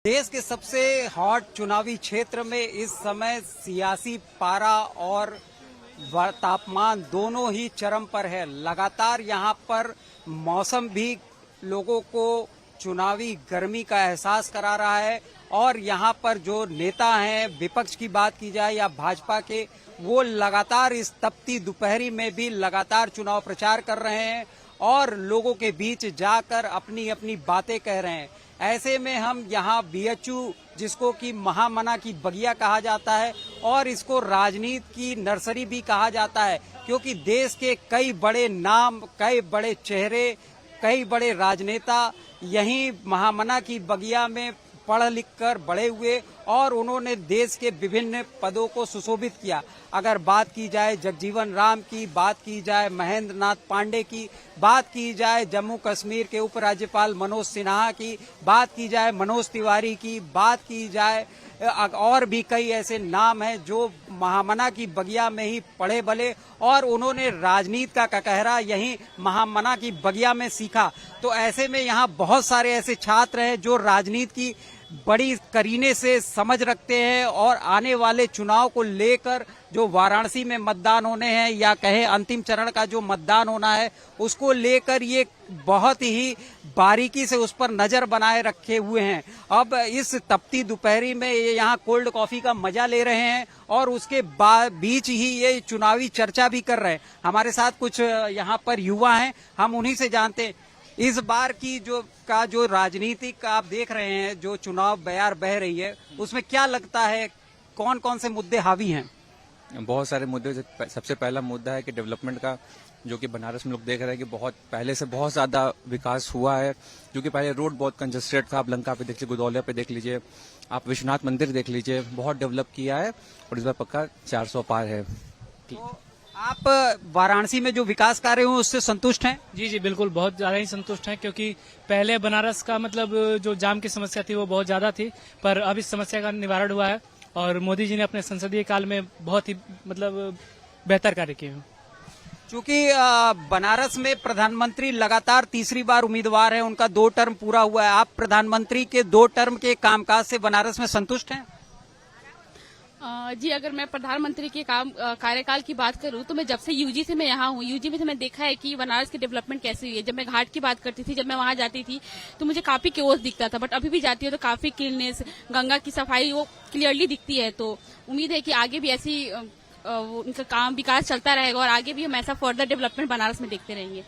देश के सबसे हॉट चुनावी क्षेत्र में इस समय सियासी पारा और तापमान दोनों ही चरम पर है। लगातार यहाँ पर मौसम भी लोगों को चुनावी गर्मी का एहसास करा रहा है और यहाँ पर जो नेता हैं, विपक्ष की बात की जाए या भाजपा के, वो लगातार इस तपती दोपहरी में भी लगातार चुनाव प्रचार कर रहे हैं और लोगों के बीच जाकर अपनी अपनी बातें कह रहे हैं। ऐसे में हम यहाँ बीएचयू, जिसको कि महामना की बगिया कहा जाता है और इसको राजनीति की नर्सरी भी कहा जाता है, क्योंकि देश के कई बड़े नाम, कई बड़े चेहरे, कई बड़े राजनेता यहीं महामना की बगिया में पढ़ लिख कर बड़े हुए और उन्होंने देश के विभिन्न पदों को सुशोभित किया। अगर बात की जाए जगजीवन राम की, बात की जाए महेंद्र नाथ पांडे की, बात की जाए जम्मू कश्मीर के उपराज्यपाल मनोज सिन्हा की, बात की जाए मनोज तिवारी की, बात की जाए और भी कई ऐसे नाम हैं जो महामना की बगिया में ही पढ़े बले और उन्होंने राजनीति का ककहरा यहीं महामना की बगिया में सीखा। तो ऐसे में यहाँ बहुत सारे ऐसे छात्र हैं जो राजनीति की बड़ी करीने से समझ रखते हैं और आने वाले चुनाव को लेकर जो वाराणसी में मतदान होने हैं या कहे अंतिम चरण का जो मतदान होना है, उसको लेकर ये बहुत ही बारीकी से उस पर नजर बनाए रखे हुए हैं। अब इस तपती दोपहरी में ये यहाँ कोल्ड कॉफी का मजा ले रहे हैं और उसके बीच ही ये चुनावी चर्चा भी कर रहे हैं। हमारे साथ कुछ यहाँ पर युवा हैं, हम उन्हीं से जानते हैं इस बार की जो राजनीतिक आप देख रहे हैं, जो चुनाव बयार बह रही है, उसमें क्या लगता है कौन कौन से मुद्दे हावी हैं? बहुत सारे मुद्दे। सबसे पहला मुद्दा है कि डेवलपमेंट का, जो कि बनारस में लोग देख रहे हैं कि बहुत पहले से बहुत ज्यादा विकास हुआ है। जो कि पहले रोड बहुत कंजस्टेड था, आप लंका पे देख लीजिए, गुदौलिया पे देख लीजिए, आप विश्वनाथ मंदिर देख लीजिए, बहुत डेवलप किया है और इस बार पक्का 400 पार है। तो आप वाराणसी में जो विकास कार्य हुए उससे संतुष्ट हैं? जी बिल्कुल, बहुत ज्यादा ही संतुष्ट हैं, क्योंकि पहले बनारस का मतलब जो जाम की समस्या थी वो बहुत ज्यादा थी, पर अब इस समस्या का निवारण हुआ है और मोदी जी ने अपने संसदीय काल में बहुत ही मतलब बेहतर कार्य किए हैं। चूंकि बनारस में प्रधानमंत्री लगातार तीसरी बार उम्मीदवार हैं, उनका 2 टर्म पूरा हुआ है। आप प्रधानमंत्री के 2 टर्म के कामकाज से बनारस में संतुष्ट हैं? जी, अगर मैं प्रधानमंत्री के कार्यकाल की बात करूं तो मैं जब से यूजी से मैं यहाँ हूँ, यूजी में से मैं देखा है कि बनारस की डेवलपमेंट कैसी हुई है। जब मैं घाट की बात करती थी, जब मैं वहाँ जाती थी तो मुझे काफी केओस दिखता था, बट अभी भी जाती हूँ तो काफी क्लीननेस, गंगा की सफाई वो क्लियरली दिखती है। तो उम्मीद है कि आगे भी ऐसी उनका काम विकास चलता रहेगा और आगे भी हम ऐसा फर्दर डेवलपमेंट बनारस में देखते रहेंगे।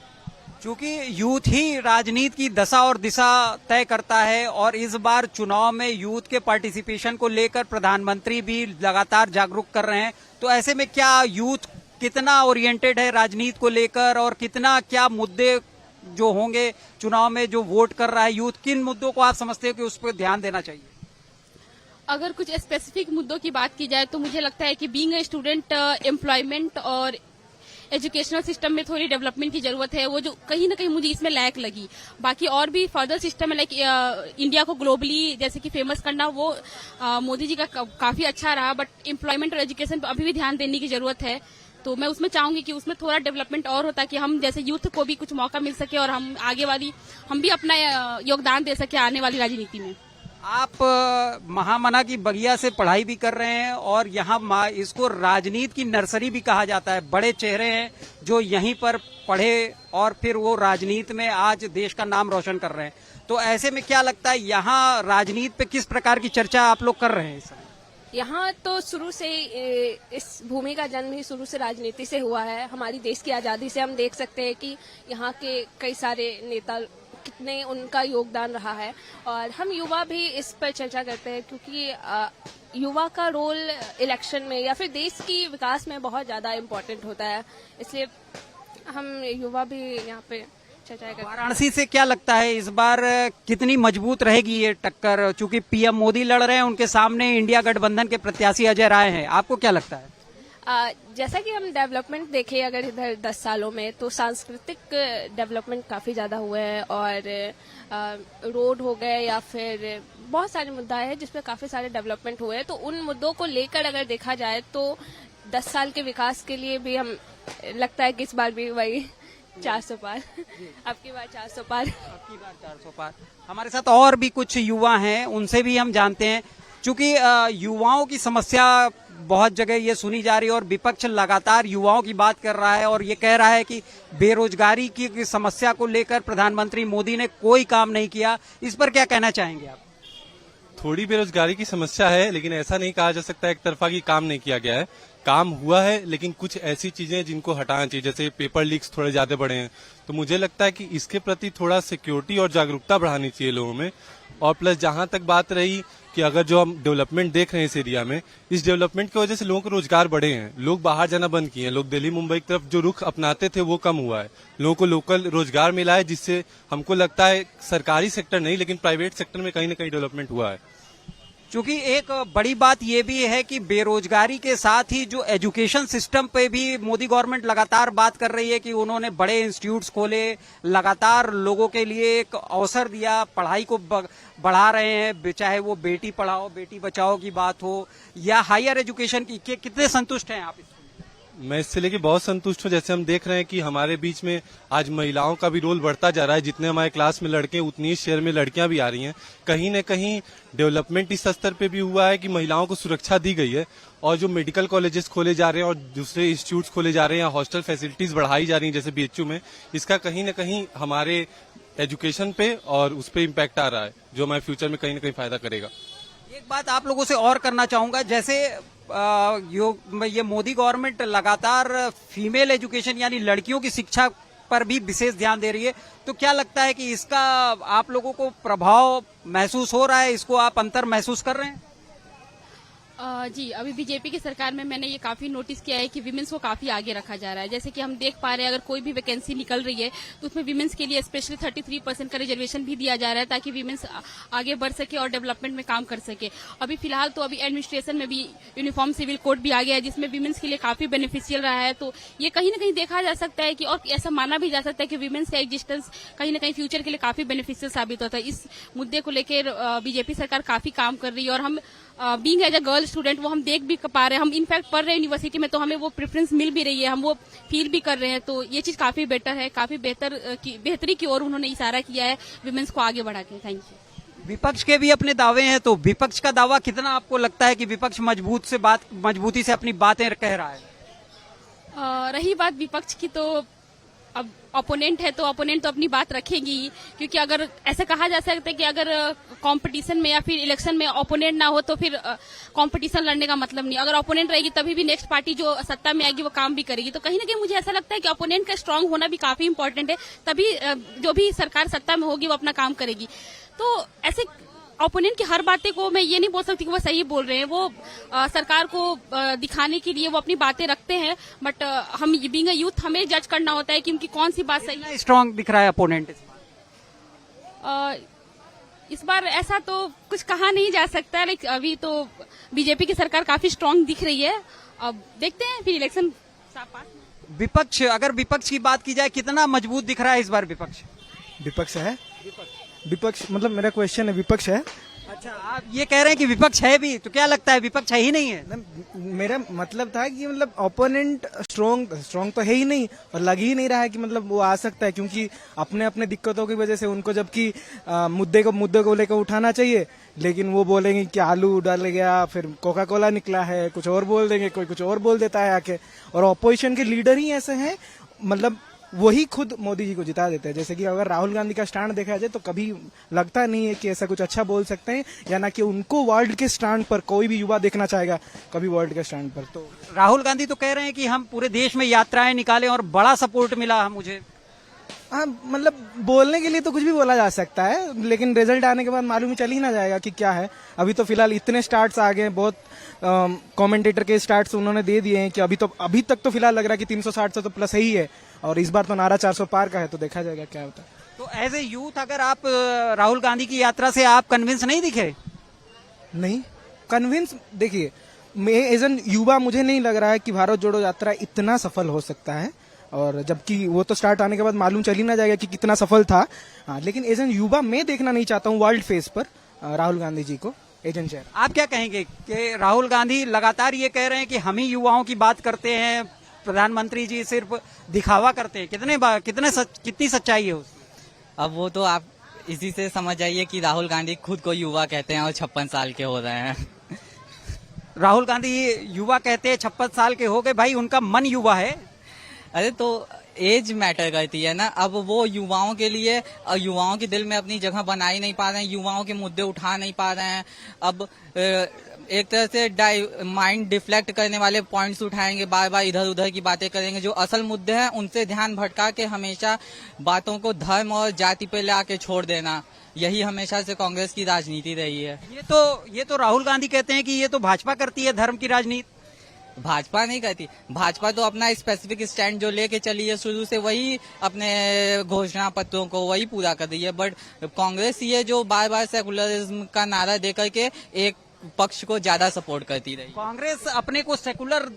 क्योंकि यूथ ही राजनीति की दशा और दिशा तय करता है और इस बार चुनाव में यूथ के पार्टिसिपेशन को लेकर प्रधानमंत्री भी लगातार जागरूक कर रहे हैं। तो ऐसे में क्या यूथ कितना ओरिएंटेड है राजनीति को लेकर और कितना क्या मुद्दे जो होंगे चुनाव में, जो वोट कर रहा है यूथ, किन मुद्दों को आप समझते हो कि उस पर ध्यान देना चाहिए? अगर कुछ स्पेसिफिक मुद्दों की बात की जाए तो मुझे लगता है कि बीइंग ए स्टूडेंट, एम्प्लॉयमेंट और एजुकेशनल सिस्टम में थोड़ी डेवलपमेंट की जरूरत है, वो जो कहीं ना कहीं मुझे इसमें लैक लगी। बाकी और भी फर्दर सिस्टम है, लाइक इंडिया को ग्लोबली जैसे कि फेमस करना, वो मोदी जी का काफी अच्छा रहा, बट एम्प्लॉयमेंट और एजुकेशन पर अभी भी ध्यान देने की जरूरत है। तो मैं उसमें चाहूंगी कि उसमें थोड़ा डेवलपमेंट और होता, कि हम जैसे यूथ को भी कुछ मौका मिल सके और हम भी अपना योगदान दे सके आने वाली राजनीति में। आप महामना की बगिया से पढ़ाई भी कर रहे हैं और यहाँ इसको राजनीति की नर्सरी भी कहा जाता है। बड़े चेहरे हैं जो यहीं पर पढ़े और फिर वो राजनीति में आज देश का नाम रोशन कर रहे हैं। तो ऐसे में क्या लगता है यहाँ राजनीति पे किस प्रकार की चर्चा आप लोग कर रहे हैं? यहाँ तो शुरू से इस भूमि का जन्म ही शुरू से राजनीति से हुआ है। हमारी देश की आजादी से हम देख सकते हैं कि यहाँ के कई सारे नेता कितने उनका योगदान रहा है और हम युवा भी इस पर चर्चा करते हैं, क्योंकि युवा का रोल इलेक्शन में या फिर देश की विकास में बहुत ज्यादा इम्पोर्टेंट होता है, इसलिए हम युवा भी यहाँ पे चर्चा करते हैं। वाराणसी से क्या लगता है इस बार कितनी मजबूत रहेगी ये टक्कर? चूंकि पीएम मोदी लड़ रहे हैं, उनके सामने इंडिया गठबंधन के प्रत्याशी अजय राय हैं, आपको क्या लगता है? जैसा कि हम डेवलपमेंट देखें अगर इधर 10 सालों में, तो सांस्कृतिक डेवलपमेंट काफी ज्यादा हुए हैं और रोड हो गए या फिर बहुत सारे मुद्दा है जिसपे काफी सारे डेवलपमेंट हुए हैं। तो उन मुद्दों को लेकर अगर देखा जाए तो 10 साल के विकास के लिए भी हम लगता है कि इस बार भी वही 400 पार। आपकी बार 400 पार। आपकी बार 400 पार। हमारे साथ और भी कुछ युवा हैं, उनसे भी हम जानते हैं। चूंकि युवाओं की समस्या बहुत जगह ये सुनी जा रही है और विपक्ष लगातार युवाओं की बात कर रहा है और ये कह रहा है कि बेरोजगारी की समस्या को लेकर प्रधानमंत्री मोदी ने कोई काम नहीं किया। इस पर क्या कहना चाहेंगे आप? थोड़ी बेरोजगारी की समस्या है, लेकिन ऐसा नहीं कहा जा सकता एक तरफा की काम नहीं किया गया है। काम हुआ है, लेकिन कुछ ऐसी चीजें जिनको हटाना चाहिए, जैसे पेपर लीक्स थोड़े ज्यादा बढ़े हैं। तो मुझे लगता है कि इसके प्रति थोड़ा सिक्योरिटी और जागरूकता बढ़ानी चाहिए लोगों में। और प्लस जहां तक बात रही कि अगर जो हम डेवलपमेंट देख रहे हैं इस एरिया में, इस डेवलपमेंट की वजह से लोगों को रोजगार बढ़े हैं, लोग बाहर जाना बंद किए हैं, लोग दिल्ली मुंबई की तरफ जो रुख अपनाते थे वो कम हुआ है, लोगों को लोकल रोजगार मिला है, जिससे हमको लगता है सरकारी सेक्टर नहीं लेकिन प्राइवेट सेक्टर में कहीं ना कहीं डेवलपमेंट हुआ है। क्योंकि एक बड़ी बात यह भी है कि बेरोजगारी के साथ ही जो एजुकेशन सिस्टम पे भी मोदी गवर्नमेंट लगातार बात कर रही है कि उन्होंने बड़े इंस्टीट्यूट्स खोले, लगातार लोगों के लिए एक अवसर दिया, पढ़ाई को बढ़ा रहे हैं, चाहे वो बेटी पढ़ाओ बेटी बचाओ की बात हो या हायर एजुकेशन की। कितने संतुष्ट हैं आप इससे? मैं इससे लेके बहुत संतुष्ट हूँ। जैसे हम देख रहे हैं कि हमारे बीच में आज महिलाओं का भी रोल बढ़ता जा रहा है। जितने हमारे क्लास में लड़के उतनी ही शेयर में लड़कियां भी आ रही हैं। कहीं न कहीं डेवलपमेंट इस स्तर पे भी हुआ है कि महिलाओं को सुरक्षा दी गई है। और जो मेडिकल कॉलेजेस खोले जा रहे हैं और दूसरे इंस्टीट्यूट खोले जा रहे हैं, हॉस्टल फैसिलिटीज बढ़ाई जा रही है जैसे BHU में, इसका कहीं न कहीं हमारे एजुकेशन पे और उस पर इम्पैक्ट आ रहा है, जो हमारे फ्यूचर में कहीं न कहीं फायदा करेगा। एक बात आप लोगों से और करना चाहूंगा, जैसे ये मोदी गवर्नमेंट लगातार फीमेल एजुकेशन यानी लड़कियों की शिक्षा पर भी विशेष ध्यान दे रही है, तो क्या लगता है कि इसका आप लोगों को प्रभाव महसूस हो रहा है? इसको आप अंतर महसूस कर रहे हैं? जी, अभी बीजेपी की सरकार में मैंने ये काफी नोटिस किया है कि विमेंस को काफी आगे रखा जा रहा है। जैसे कि हम देख पा रहे हैं, अगर कोई भी वैकेंसी निकल रही है तो उसमें विमेंस के लिए स्पेशली 33% का रिजर्वेशन भी दिया जा रहा है, ताकि विमेंस आगे बढ़ सके और डेवलपमेंट में काम कर सके। अभी फिलहाल तो अभी एडमिनिस्ट्रेशन में भी यूनिफॉर्म सिविल कोड भी आ गया है, जिसमें विमेंस के लिए काफी बेनिफिशियल रहा है। तो ये कहीं ना कहीं देखा जा सकता है कि, और ऐसा माना भी जा सकता है कि विमेंस का एग्जिस्टेंस कहीं ना कहीं फ्यूचर के लिए काफी बेनिफिशियल साबित होता है। इस मुद्दे को लेकर बीजेपी सरकार काफी काम कर रही है और हम being as a girl student वो हम देख भी पा रहे हैं। हम इनफैक्ट पढ़ रहे हैं यूनिवर्सिटी में, तो हमें वो प्रेफरेंस मिल भी रही है, हम वो फील भी कर रहे हैं। तो ये चीज काफी बेटर है, काफी बेहतरी की ओर उन्होंने इशारा किया है विमेंस को आगे बढ़ा के। Thank you. विपक्ष के भी अपने दावे हैं, तो विपक्ष का दावा कितना आपको लगता है कि विपक्ष मजबूती से अपनी बातें कह रहा है? रही बात विपक्ष की, तो अब ओपोनेंट है तो ओपोनेंट तो अपनी बात रखेगी ही, क्योंकि अगर ऐसा कहा जा सकता है कि अगर कंपटीशन में या फिर इलेक्शन में ओपोनेंट ना हो तो फिर कंपटीशन लड़ने का मतलब नहीं। अगर ओपोनेंट रहेगी तभी भी नेक्स्ट पार्टी जो सत्ता में आएगी वो काम भी करेगी। तो कहीं ना कहीं मुझे ऐसा लगता है कि ओपोनेंट का स्ट्रांग होना भी काफी इंपॉर्टेंट है, तभी जो भी सरकार सत्ता में होगी वो अपना काम करेगी। तो ऐसे ओपोनेंट की हर बातें को मैं ये नहीं बोल सकती कि वो सही बोल रहे हैं। वो सरकार को दिखाने के लिए वो अपनी बातें रखते हैं, बट हम बीइंग अ यूथ हमें जज करना होता है कि उनकी कौन सी बात सही है। स्ट्रांग दिख रहा है अपोनेंट इस बार ऐसा तो कुछ कहा नहीं जा सकता, लेकिन अभी तो बीजेपी की सरकार काफी स्ट्रांग दिख रही है। अब देखते हैं फिर इलेक्शन विपक्ष, अगर विपक्ष की बात की जाए, कितना मजबूत दिख रहा है इस बार विपक्ष? विपक्ष मतलब मेरा क्वेश्चन है, विपक्ष है? अच्छा, आप ये कह रहे हैं कि विपक्ष है भी, तो क्या लगता है विपक्ष है ही नहीं है? मेरा मतलब था कि मतलब ओपोनेंट स्ट्रॉन्ग तो है ही नहीं और लग ही नहीं रहा है कि मतलब वो आ सकता है, क्योंकि अपने अपने दिक्कतों की वजह से उनको जबकि मुद्दे को लेकर उठाना चाहिए, लेकिन वो बोलेंगे कि आलू डाल गया, फिर कोका कोला निकला है, कुछ और बोल देंगे, कोई कुछ और बोल देता है आके। और ऑपोजिशन के लीडर ही ऐसे हैं, मतलब वही खुद मोदी जी को जिता देते हैं। जैसे कि अगर राहुल गांधी का स्टैंड देखा जाए तो कभी लगता नहीं है कि ऐसा कुछ अच्छा बोल सकते हैं, या ना कि उनको वर्ल्ड के स्टैंड पर कोई भी युवा देखना चाहेगा कभी वर्ल्ड के स्टैंड पर। तो राहुल गांधी तो कह रहे हैं कि हम पूरे देश में यात्राएं निकालें और बड़ा सपोर्ट मिला मुझे। हाँ, मतलब बोलने के लिए तो कुछ भी बोला जा सकता है, लेकिन रिजल्ट आने के बाद मालूम ही चल ही ना जाएगा कि क्या है। अभी तो फिलहाल इतने स्टार्ट्स आ गए, बहुत कमेंटेटर के स्टार्ट्स उन्होंने दे दिए हैं कि अभी तक तो फिलहाल लग रहा है कि 360 से तो प्लस ही है, और इस बार तो नारा 400 पार का है, तो देखा जाएगा क्या होता है। तो एज ए यूथ अगर आप राहुल गांधी की यात्रा से आप कन्विंस नहीं दिखे? नहीं कन्विंस, देखिए मैं एज एन युवा मुझे नहीं लग रहा है कि भारत जोड़ो यात्रा इतना सफल हो सकता है, और जबकि वो तो स्टार्ट आने के बाद मालूम चल ही ना जाएगा कि कितना सफल था। हाँ, लेकिन एज एन युवा मैं देखना नहीं चाहता हूँ वर्ल्ड फेस पर राहुल गांधी जी को एजेंट चेहरा। आप क्या कहेंगे कि राहुल गांधी लगातार ये कह रहे हैं कि हम ही युवाओं की बात करते हैं, प्रधानमंत्री जी सिर्फ दिखावा करते हैं? कितनी सच्चाई है उसमें? अब वो तो आप इसी से समझ जाइए कि राहुल गांधी खुद को युवा कहते हैं और 56 साल के हो रहे हैं। राहुल गांधी युवा कहते हैं, 56 साल के हो गए, भाई उनका मन युवा है। अरे तो एज मैटर करती है ना। अब वो युवाओं के लिए, युवाओं के दिल में अपनी जगह बना ही नहीं पा रहे हैं, युवाओं के मुद्दे उठा नहीं पा रहे हैं। अब एक तरह से माइंड डिफ्लेक्ट करने वाले पॉइंट्स उठाएंगे, बार बार इधर उधर की बातें करेंगे। जो असल मुद्दे हैं उनसे ध्यान भटका के हमेशा बातों को धर्म और जाति पे ला के छोड़ देना, यही हमेशा से कांग्रेस की राजनीति रही है। ये तो राहुल गांधी कहते हैं कि ये तो भाजपा करती है धर्म की राजनीति। भाजपा नहीं करती। भाजपा तो अपना स्पेसिफिक स्टैंड जो लेके चली है शुरू से, वही अपने घोषणा पत्रों को वही पूरा कर रही है। बट कांग्रेस ये जो बार बार सेकुलरिज्म का नारा देकर के एक पक्ष को ज्यादा सपोर्ट करती रही। कांग्रेस अपने को सेकुलर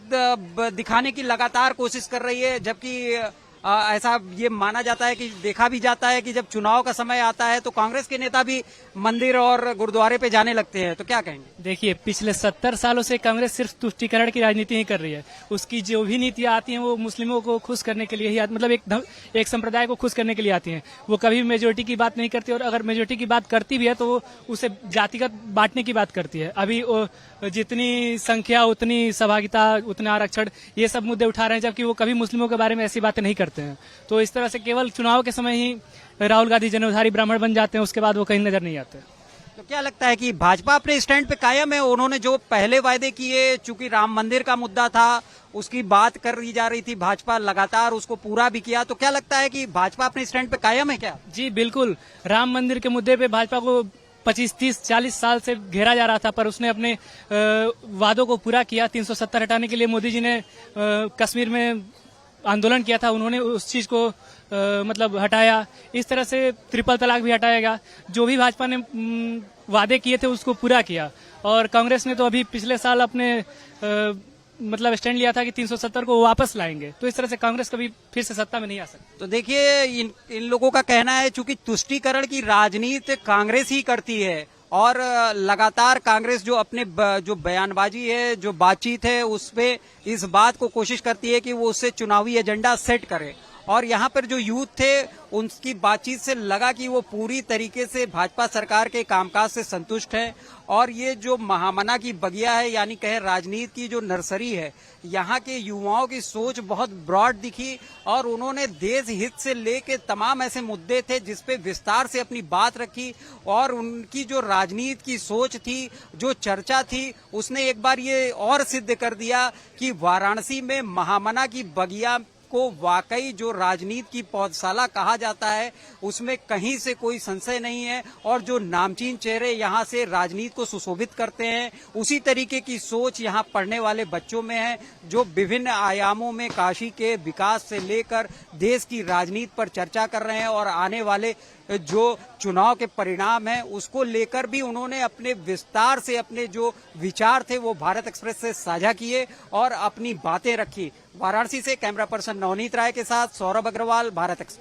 दिखाने की लगातार कोशिश कर रही है, जबकि ऐसा ये माना जाता है कि देखा भी जाता है कि जब चुनाव का समय आता है तो कांग्रेस के नेता भी मंदिर और गुरुद्वारे पे जाने लगते हैं। तो क्या कहेंगे? देखिए, पिछले 70 सालों से कांग्रेस सिर्फ तुष्टीकरण की राजनीति ही कर रही है। उसकी जो भी नीतियां आती हैं वो मुस्लिमों को खुश करने के लिए ही मतलब एक संप्रदाय को खुश करने के लिए आती हैं। वो कभी मेजोरिटी की बात नहीं करती, और अगर मेजोरिटी की बात करती भी है तो वो उसे जातिगत बांटने की बात करती है। अभी जितनी संख्या उतनी सहभागिता उतना आरक्षण, ये सब मुद्दे उठा रहे हैं, जबकि वो कभी मुस्लिमों के बारे में ऐसी बातें नहीं करते हैं। तो इस तरह से केवल चुनाव के समय ही राहुल गांधी जन्मधारी ब्राह्मण बन जाते हैं, उसके बाद वो कहीं नजर नहीं आते। तो क्या लगता है कि भाजपा अपने स्टैंड पे कायम है? उन्होंने जो पहले वायदे किए, चूंकि राम मंदिर का मुद्दा था, उसकी बात करी जा रही थी, भाजपा लगातार उसको पूरा भी किया। तो क्या लगता है कि भाजपा अपने स्टैंड पे कायम है क्या? जी बिल्कुल। राम मंदिर के मुद्दे पे भाजपा को 25, 30, 40 साल से घेरा जा रहा था, पर उसने अपने वादों को पूरा किया। 370 हटाने के लिए मोदी जी ने कश्मीर में आंदोलन किया था, उन्होंने उस चीज को मतलब हटाया। इस तरह से ट्रिपल तलाक भी हटाएगा। जो भी भाजपा ने वादे किए थे उसको पूरा किया। और कांग्रेस ने तो अभी पिछले साल अपने मतलब स्टैंड लिया था कि 370 को वापस लाएंगे। तो इस तरह से कांग्रेस कभी फिर से सत्ता में नहीं आ सकती। तो देखिए, इन लोगों का कहना है चूंकि तुष्टीकरण की राजनीति कांग्रेस ही करती है, और लगातार कांग्रेस जो अपने जो बयानबाजी है, जो बातचीत है, उस पे इस बात को कोशिश करती है कि वो उससे चुनावी एजेंडा सेट करे। और यहाँ पर जो यूथ थे, उनकी बातचीत से लगा कि वो पूरी तरीके से भाजपा सरकार के कामकाज से संतुष्ट है। और ये जो महामना की बगिया है, यानी कहे राजनीति की जो नर्सरी है, यहाँ के युवाओं की सोच बहुत ब्रॉड दिखी, और उन्होंने देश हित से लेके तमाम ऐसे मुद्दे थे जिस पे विस्तार से अपनी बात रखी। और उनकी जो राजनीति की सोच थी, जो चर्चा थी, उसने एक बार ये और सिद्ध कर दिया कि वाराणसी में महामना की बगिया को वाकई जो राजनीति की पौधशाला कहा जाता है, उसमें कहीं से कोई संशय नहीं है। और जो नामचीन चेहरे यहाँ से राजनीति को सुशोभित करते हैं, उसी तरीके की सोच यहाँ पढ़ने वाले बच्चों में है, जो विभिन्न आयामों में काशी के विकास से लेकर देश की राजनीति पर चर्चा कर रहे हैं। और आने वाले जो चुनाव के परिणाम हैं, उसको लेकर भी उन्होंने अपने विस्तार से अपने जो विचार थे वो भारत एक्सप्रेस से साझा किए और अपनी बातें रखी। वाराणसी से कैमरा पर्सन नवनीत राय के साथ सौरभ अग्रवाल, भारत एक्सप्रेस।